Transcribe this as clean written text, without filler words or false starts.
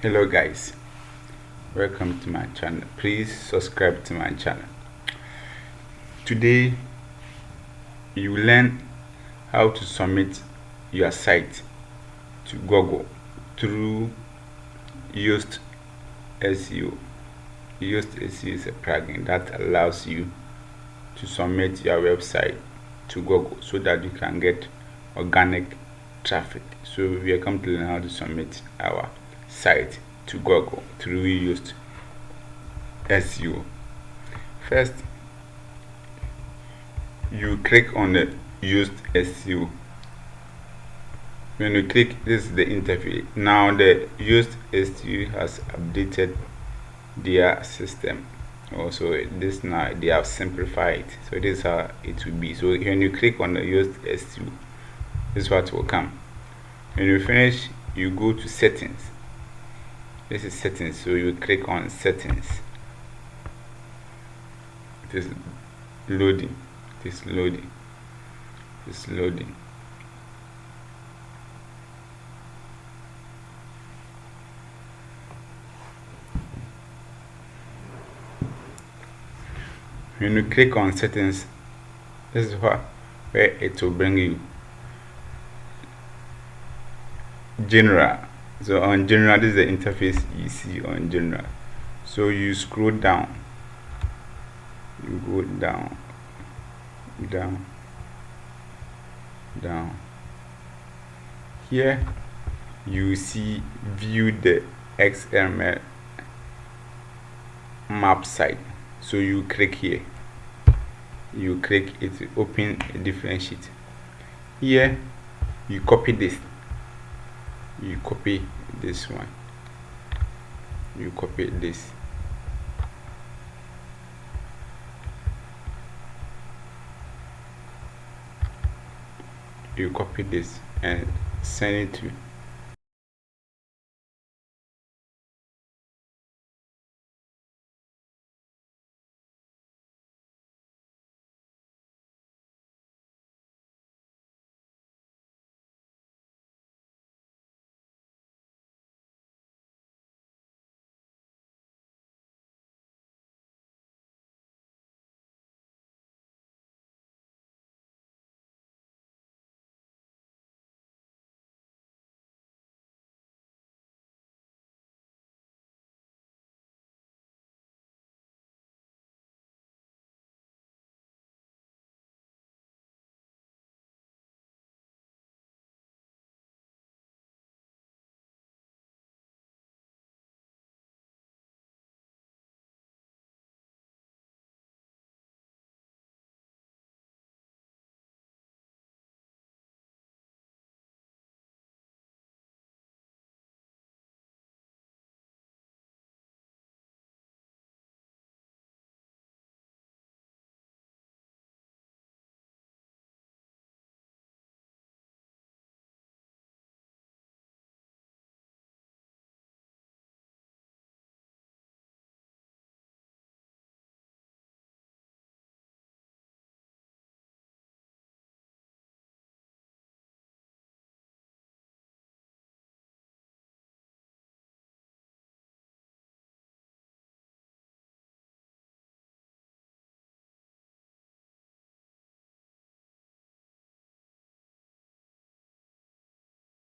Hello guys, welcome to my channel. Please subscribe to my channel. Today you learn how to submit your site to Google through Yoast SEO. Yoast SEO is a plugin that allows you to submit your website to Google so that you can get organic traffic. So we are going to learn how to submit our site to Google through Yoast SEO. First, you click on the Yoast SEO. When you click, this is the interface. Now the Yoast SEO has updated their system. Also, this now they have simplified. So this is how it will be. So when you click on the Yoast SEO, this is what will come. When you finish, you go to settings. This is settings, so you click on settings. It is loading. It is loading. It is loading. When you click on settings, this is where it will bring you. General. So on general, this is the interface you see on general. So you scroll down, you go down, down. Here you see view the XML map site. So you click here, you click it to open a different sheet. Here you copy this, you copy this one, you copy this, you copy this and send it to